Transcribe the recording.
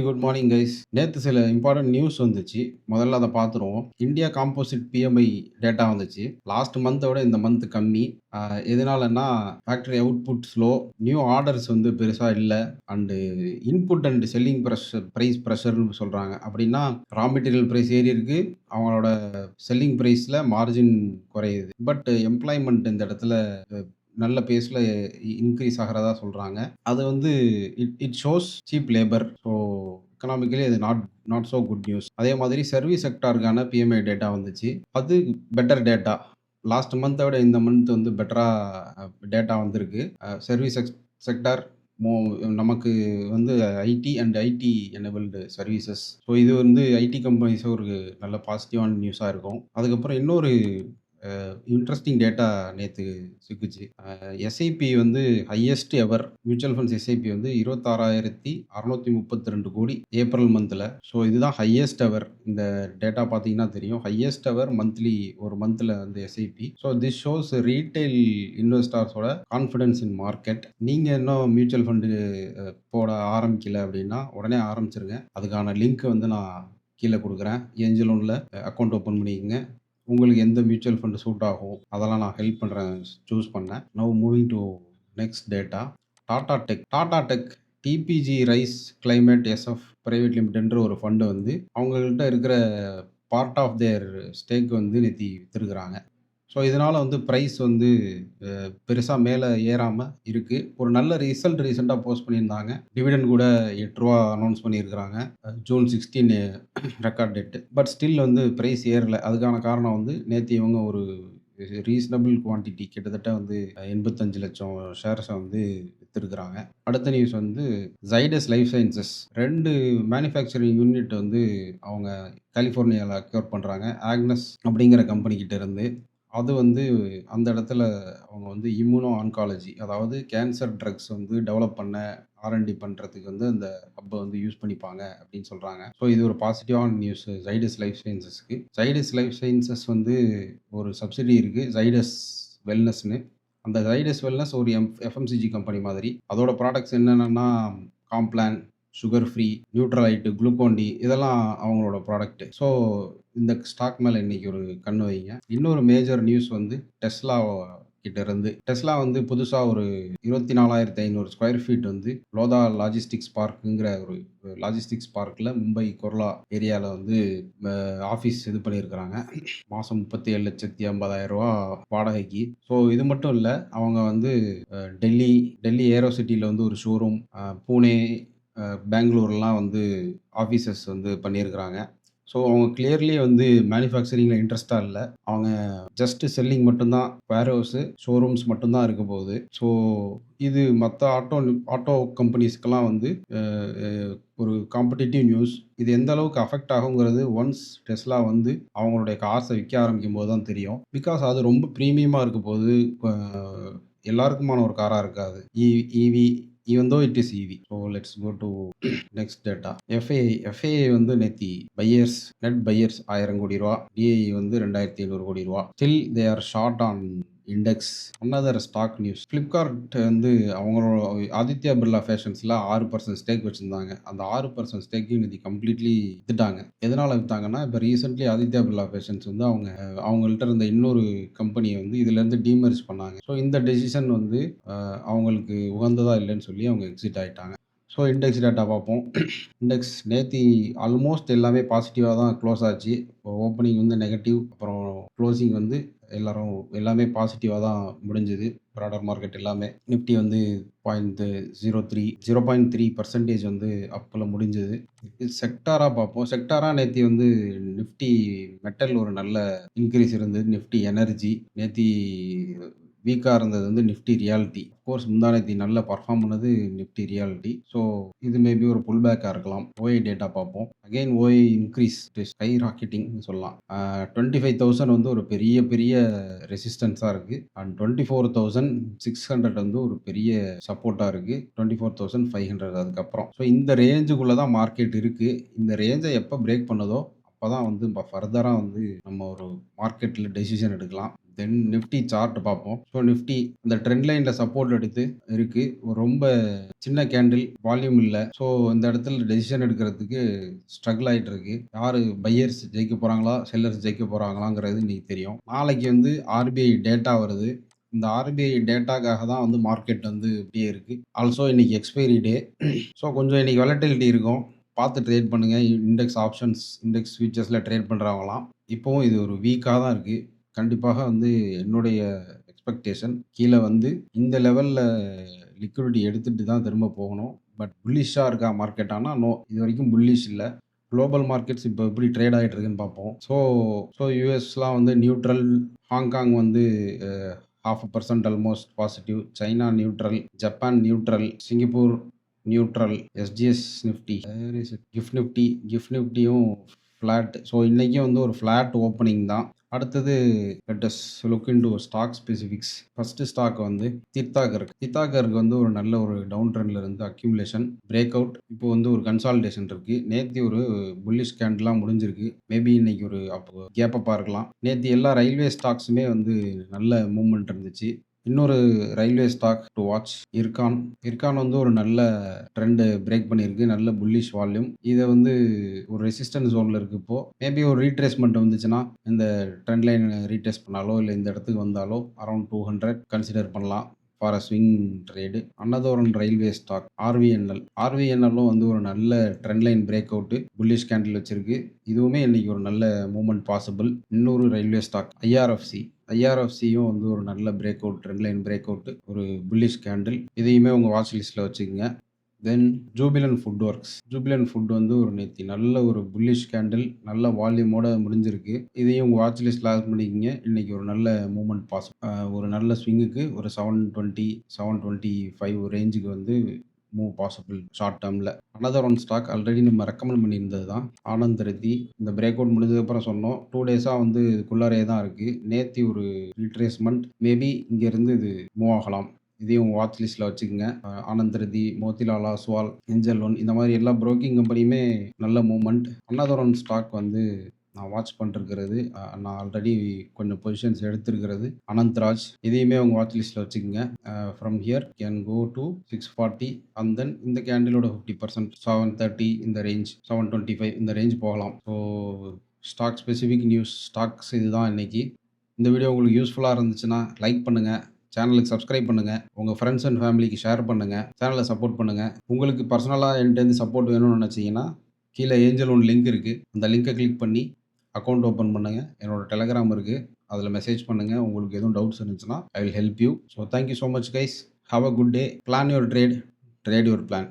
Good morning guys. நேத்து சில important news வந்துச்சு. முதல்ல அத பார்த்துருவோம். இந்தியா காம்போசிட் பிஎம்ஐ டேட்டா வந்துச்சு. லாஸ்ட் மந்த்த விட இந்த மந்த் கம்மி. அ எதனாலன்னா, factory output slow, new orders வந்து பெருசா இல்ல. And input and selling price பிரஷர்ன்னு சொல்றாங்க. அப்படின்னா, ரா மெட்டீரியல் பிரைஸ் ஏறியிருக்கு. அவங்களோட செல்லிங் பிரைஸ்ல மார்ஜின் குறையுது. பட் எம்ப்ளாய்மென்ட் இந்த இடத்துல நல்ல பேஸ்ல இன்கிரீஸ் ஆகுறதா சொல்றாங்க. அது வந்து it it shows cheap labour. So economically அது not not so good news. அதே மாதிரி சர்வீஸ் செக்டாருக்கான பிஎம்ஐ டேட்டா வந்துச்சு. அது பெட்டர் டேட்டா. லாஸ்ட் மந்த்த விட இந்த மந்த் வந்து பெட்டரா டேட்டா வந்திருக்கு. சர்வீஸ் செக்டார் மோ நமக்கு வந்து IT and IT enabled services. So இது வந்து ஐடி கம்பெனிஸ் ஒரு நல்ல பாசிட்டிவான நியூஸா இருக்கும். அதுக்கப்புறம் இன்னொரு இன்ட்ரஸ்டிங் டேட்டா நேத்து சிக்குச்சு. எஸ்ஐபி வந்து highest ever mutual funds SIP வந்து 26,632 கோடி ஏப்ரல் மந்த்ல. ஸோ இதுதான் ஹையஸ்ட் எவர். இந்த டேட்டா பார்த்தீங்கன்னா தெரியும். ஹையஸ்ட் எவர் மந்த்லி ஒரு மந்த்ல வந்து SIP. So this shows retail இன்வெஸ்டர்ஸோட கான்ஃபிடன்ஸ் இன் மார்க்கெட். நீங்க இன்னும் மியூச்சுவல் ஃபண்ட் போட ஆரம்பிக்கல அப்படின்னா உடனே ஆரம்பிச்சிருங்க. அதுக்கான லிங்க் வந்து நான் கீழ குடுக்குறேன். ஏஞ்சல் ஒன்ல அக்கவுண்ட் ஓப்பன் பண்ணிக்கங்க. உங்களுக்கு எந்த மியூச்சுவல் ஃபண்ட் சூட் ஆகும் அதெல்லாம் நான் ஹெல்ப் பண்றேன் சூஸ் பண்ண. Now moving to next data. Tata tech TPG rise climate SF private லிமிடெட்ன்ற ஒரு ஃபண்ட் வந்து அவங்கள்ட்ட இருக்கிற பார்ட் ஆஃப் தேர் ஸ்டேக் வந்து நேத்தி வித்திருக்கிறாங்க. ஸோ இதனால வந்து பிரைஸ் வந்து பெருசா மேல ஏறாம இருக்கு. ஒரு நல்ல ரிசல்ட் ரீசென்ட்டா போஸ்ட் பண்ணியிருந்தாங்க. டிவிடெண்ட் கூட ரூ. 8 அனௌன்ஸ் பண்ணியிருக்கிறாங்க. June 16 record date. But still வந்து பிரைஸ் ஏறல. அதுக்கான காரணம் வந்து நேத்து இவங்க ஒரு ரீசனபிள் குவான்டிட்டி கிட்டத்தட்ட வந்து 85 லட்சம் ஷேர்ஸ வந்து வித்திருக்கிறாங்க. அடுத்த நியூஸ் வந்து Zydus life sciences 2 manufacturing unit வந்து அவங்க கலிஃபோர்னியால அக்வயர் பண்றாங்க. ஆக்னஸ் அப்படிங்கிற கம்பெனி கிட்ட இருந்து. அது வந்து அந்த இடத்துல அவங்க வந்து இம்யூனோ ஆன்காலஜி அதாவது கேன்சர் ட்ரக்ஸ் வந்து டெவலப் பண்ண ஆர்&டி பண்றதுக்கு வந்து அந்த ஹப்ப வந்து யூஸ் பண்ணிப்பாங்க அப்படின்னு சொல்றாங்க. ஸோ இது ஒரு பாசிட்டிவான நியூஸ் ஜைடஸ் லைஃப் சயன்சஸ்க்கு. ஜைடஸ் லைஃப் சயன்சஸ் வந்து ஒரு சப்சிடி இருக்கு. ஜைடஸ் வெல்னஸ்ன்னு. அந்த ஜைடஸ் வெல்னஸ் ஒரு எஃப்எம்சிஜி கம்பெனி மாதிரி. அதோட ப்ராடக்ட்ஸ் என்னென்னன்னா Complan, sugar free, Nutralite, Glucon D இதெல்லாம் அவங்களோட ப்ராடக்ட். ஸோ இந்த ஸ்டாக் மேல இன்னைக்கு ஒரு கண்ணு வைங்க. இன்னொரு மேஜர் நியூஸ் வந்து டெஸ்லா கிட்ட இருந்து. டெஸ்லா வந்து புதுசா ஒரு 24,500 ஸ்கொயர் ஃபீட் வந்து லோதா லாஜிஸ்டிக்ஸ் பார்க்குங்கிற ஒரு லாஜிஸ்டிக்ஸ் பார்க்ல மும்பை கொர்லா ஏரியால வந்து ஆஃபீஸ் இது பண்ணியிருக்கிறாங்க. மாசம் ரூ. 37,50,000 வாடகைக்கு. ஸோ இது மட்டும் இல்ல. அவங்க வந்து டெல்லி ஏரோ சிட்டில வந்து ஒரு ஷோரூம், பூனே, பெங்களூர்லாம் வந்து ஆஃபீஸஸ் வந்து பண்ணியிருக்கிறாங்க. ஸோ அவங்க கிளியர்லி வந்து மேனுஃபேக்சரிங்ல இன்ட்ரெஸ்ட்டா இல்ல. அவங்க ஜஸ்ட் செல்லிங் மட்டும் தான். வேர்ஹவுஸ், ஷோரூம்ஸ் மட்டும் தான் இருக்க போகுது. ஸோ இது மத்த ஆட்டோ கம்பெனிஸ்க்கெல்லாம் வந்து அ அ ஒரு காம்படிட்டிவ் நியூஸ். இது எந்த அளவுக்கு அஃபெக்ட் ஆகுங்கிறது ஒன்ஸ் டெஸ்லா வந்து அவங்களுடைய கார்ஸ விக்க ஆரம்பிக்கும்போது தான் தெரியும். பிகாஸ் அது ரொம்ப பிரீமியமா இருக்க போது. எல்லாருக்குமான ஒரு காரா இருக்காது. EV even though it is EV. So let's go to next data. FII வந்து நேத்தி நெட் பையர்ஸ் ரூ. 1000 கோடி. டிஐ வந்து ரூ. 2,500 கோடி. Still they are short on index. Another stock news. Flipkart வந்து அவங்களோட ஆதித்யா பிர்லா ஃபேஷன்ஸ்ல 6% ஸ்டேக் வச்சிருந்தாங்க. அந்த 6% ஸ்டேக்கையும் இன்னைக்கு கம்ப்ளீட்லி வித்துட்டாங்க. எதனால வித்தாங்கன்னா, இப்ப ரீசென்ட்லி ஆதித்யா பிர்லா ஃபேஷன்ஸ் வந்து அவங்கள்ட்ட இருந்த இன்னொரு கம்பெனிய வந்து இதுலருந்து டீமெர்ஜ் பண்ணாங்க. ஸோ இந்த டெசிஷன் வந்து அவங்களுக்கு உகந்ததா இல்லன்னு சொல்லி அவங்க எக்ஸிட் ஆயிட்டாங்க. ஸோ இண்டெக்ஸ் டேட்டா பார்ப்போம். இண்டெக்ஸ் நேத்தி ஆல்மோஸ்ட் எல்லாமே பாசிட்டிவா தான் க்ளோஸ் ஆச்சு. ஓப்பனிங் வந்து நெகட்டிவ். அப்புறம் க்ளோசிங் வந்து எல்லாமே பாசிட்டிவா தான் முடிஞ்சது. பிராடர் மார்க்கெட் எல்லாமே. நிஃப்டி வந்து 0.3% வந்து அப்ல முடிஞ்சது. செக்டாரா பார்ப்போம். செக்டாரா நேத்தி வந்து நிஃப்டி மெட்டல் ஒரு நல்ல இன்கிரீஸ் இருந்தது. நிஃப்டி எனர்ஜி நேத்தி வீக்கா இருந்தது வந்து நிஃப்டி ரியால்டி. அஃப்கோர்ஸ் முந்தாநேத்தி நல்லா பெர்ஃபார்ம் பண்ணது நிஃப்டி ரியால்டி. ஸோ இது மேபி ஒரு புல் பேக்கா இருக்கலாம். ஓஐ டேட்டா பார்ப்போம். அகைன் ஓஐ இன்கிரீஸ் ஸ்கை ராக்கெட்டிங்னு சொல்லலாம். 25,000 வந்து ஒரு பெரிய ரெசிஸ்டன்ஸா இருக்கு. அண்ட் 24,600 வந்து ஒரு பெரிய சப்போர்ட்டா இருக்கு. 24,500 அதுக்கப்புறம். ஸோ இந்த ரேஞ்சுக்குள்ள தான் மார்க்கெட் இருக்கு. இந்த ரேஞ்ச எப்ப பிரேக் பண்ணுதோ அப்பதான் வந்து ஃபர்தரா வந்து நம்ம ஒரு மார்க்கெட்ல டெசிஷன் எடுக்கலாம். தென் நிஃப்டி சார்ட் பார்ப்போம். ஸோ நிஃப்டி இந்த ட்ரெண்ட் லைன்ல சப்போர்ட் எடுத்து இருக்கு. ரொம்ப சின்ன கேண்டில், வால்யூம் இல்ல. ஸோ இந்த இடத்துல டெசிஷன் எடுக்கிறதுக்கு ஸ்ட்ரகிள் ஆயிட்டு இருக்கு. யாரு பையர்ஸ் ஜெயிக்க போறாங்களா? செல்லர்ஸ் ஜெயிக்க போறாங்களாங்கிறது இன்னைக்கு தெரியும். நாளைக்கு வந்து ஆர்பிஐ டேட்டா வருது. இந்த ஆர்பிஐ டேட்டாக்காக தான் வந்து மார்க்கெட் வந்து இப்படியே இருக்கு. ஆல்சோ இன்னைக்கு எக்ஸ்பைரி டே. ஸோ கொஞ்சம் இன்னைக்கு வாலட்டிலிட்டி இருக்கும். பார்த்து ட்ரேட் பண்ணுங்க. இண்டெக்ஸ் ஆப்ஷன்ஸ், இண்டெக்ஸ் ஃபியூச்சர்ஸ்ல ட்ரேட் பண்றவங்கலாம். இப்பவும் இது ஒரு வீக்கா தான் இருக்கு. கண்டிப்பாக வந்து என்னுடைய எக்ஸ்பெக்டேஷன் கீழ வந்து இந்த லெவல்ல லிக்விடிட்டி எடுத்துட்டு தான் திரும்ப போகணும். பட் புல்லிஷ்ஷா இருக்கா மார்க்கெட்டானா, நோ. இதுவரைக்கும் புல்லிஷ் இல்ல. குளோபல் மார்க்கெட்ஸ் இப்போ எப்படி ட்ரேட் ஆயிட்டு இருக்குன்னு பார்ப்போம். ஸோ யுஎஸ்லாம் வந்து நியூட்ரல், ஹாங்காங் வந்து 0.5% almost positive, China neutral, Japan neutral, Singapore neutral, எஸ்ஜிஎஸ் Nifty, where is it? Gift நிஃப்டியும் ஃப்ளாட். ஸோ இன்னைக்கும் வந்து ஒரு ஃப்ளாட் ஓப்பனிங் தான். அடுத்தது let us look into stock specifics. First stock வந்து தித்தாகருக்கு வந்து ஒரு நல்ல ஒரு டவுன் ட்ரெண்ட்ல இருந்து அக்யூமுலேஷன், பிரேக் அவுட். இப்போ வந்து ஒரு கன்சாலிடேஷன் இருக்கு. நேத்தி ஒரு புல்லிஷ் கேண்டில்லாம் முடிஞ்சிருக்கு. மேபி இன்னைக்கு ஒரு அப்போ கேப் அப்பா இருக்கலாம். நேத்தி எல்லா ரயில்வே ஸ்டாக்ஸுமே வந்து நல்ல மூவ்மெண்ட் இருந்துச்சு. இன்னொரு railway stock to watch IRCON வந்து ஒரு நல்ல ட்ரெண்ட் பிரேக் பண்ணியிருக்கு. நல்ல புல்லிஷ் வால்யூம். இத வந்து ஒரு ரெசிஸ்டன்ஸ் ஜோன்ல இருக்கு இப்போ. மேபி ஒரு ரீட்ரேஸ்மென்ட் வந்துச்சுன்னா, இந்த ட்ரெண்ட் லைன் ரீட்ரேஸ் பண்ணாலோ, இல்ல இந்த இடத்துக்கு வந்தாலோ அரவுண்ட் 200 கன்சிடர் பண்ணலாம் for a swing trade. Another one railway stock RVNL. ஆர்விஎன்எல்லும் வந்து ஒரு நல்ல trend line break out, bullish candle வச்சிருக்கு. இதுவுமே இன்னைக்கு ஒரு நல்ல மூவ்மெண்ட் பாசிபிள். இன்னொரு ரயில்வே ஸ்டாக் ஐஆர்எஃப்சியும் வந்து ஒரு நல்ல break out, trend line break out, ஒரு புல்லிஷ் கேண்டில். இதையுமே உங்க வாட்ச் லிஸ்ட்ல வச்சுக்கங்க. தென் ஜூபிலன்ட் ஃபுட் வந்து ஒரு நேத்தி நல்ல ஒரு புல்லிஷ் கேண்டில், நல்ல வால்யூமோட முடிஞ்சிருக்கு. இதையும் உங்க வாட்ச் லிஸ்ட்ல ஆட் பண்ணிக்கங்க. இன்னைக்கு ஒரு நல்ல மூவ்மெண்ட் ஒரு நல்ல ஸ்விங்குக்கு ஒரு 720, 725 ரேஞ்சுக்கு வந்து மூவ் பாசிபிள் ஷார்ட் டேர்ம்ல. அனதர் ஒன் ஸ்டாக் ஆல்ரெடி நம்ம ரெக்கமெண்ட் பண்ணியிருந்தது தான். ஆனந்த் ரெத்தி. இந்த பிரேக் அவுட் முடிஞ்சதுக்கப்புறம் சொன்னோம். 2 டேஸா வந்து இதுக்குள்ளாரயே தான் இருக்கு. நேத்தி ஒரு ரீட்ரேஸ்மென்ட். மேபி இங்கேருந்து இது மூவ் ஆகலாம். இதையும் உங்க வாட்ச் லிஸ்ட்ல வச்சுக்கங்க. ஆனந்த் ரெத்தி, மோத்திலால் ஆஸ்வால், ஏஞ்சல் ஒன், இந்த மாதிரி எல்லா புரோக்கிங் கம்பெனியுமே நல்ல மூவ்மெண்ட். அனதர் ஒன் ஸ்டாக் வந்து நான் வாட்ச் பண்ணிருக்கிறது, நான் ஆல்ரெடி கொஞ்சம் பொசிஷன்ஸ் எடுத்திருக்கிறது, அனந்த்ராஜ். இதையுமே உங்க வாட்ச் லிஸ்ட்ல வச்சுக்கங்க. From here can go to 640 and then இந்த கேண்டிலோட 50% 730 இந்த ரேஞ்ச், 725 இந்த ரேஞ்ச் போகலாம். So stock specific news, stocks இதுதான் இன்னைக்கு. இந்த வீடியோ உங்களுக்கு யூஸ்ஃபுல்லா இருந்துச்சுன்னா லைக் பண்ணுங்க. சேனலுக்கு சப்ஸ்கிரைப் பண்ணுங்க. உங்க ஃப்ரெண்ட்ஸ் அண்ட் ஃபேமிலிக்கு ஷேர் பண்ணுங்க. சேனலை சப்போர்ட் பண்ணுங்க. உங்களுக்கு பர்சனலா என்கிட்டேருந்து சப்போர்ட் வேணும்னு நினைச்சீங்கன்னா, கீழ ஏஞ்சல் ஒன் லிங்க் இருக்கு. அந்த லிங்கை கிளிக் பண்ணி அக்கவுண்ட் ஓப்பன் பண்ணுங்க. என்னோட டெலகிராம் இருக்கு. அதில மெசேஜ் பண்ணுங்க. உங்களுக்கு எதுவும் டவுட்ஸ் இருந்துச்சுன்னா, I will help you. So thank you so much guys. Have a good day. Plan your trade. Trade your plan.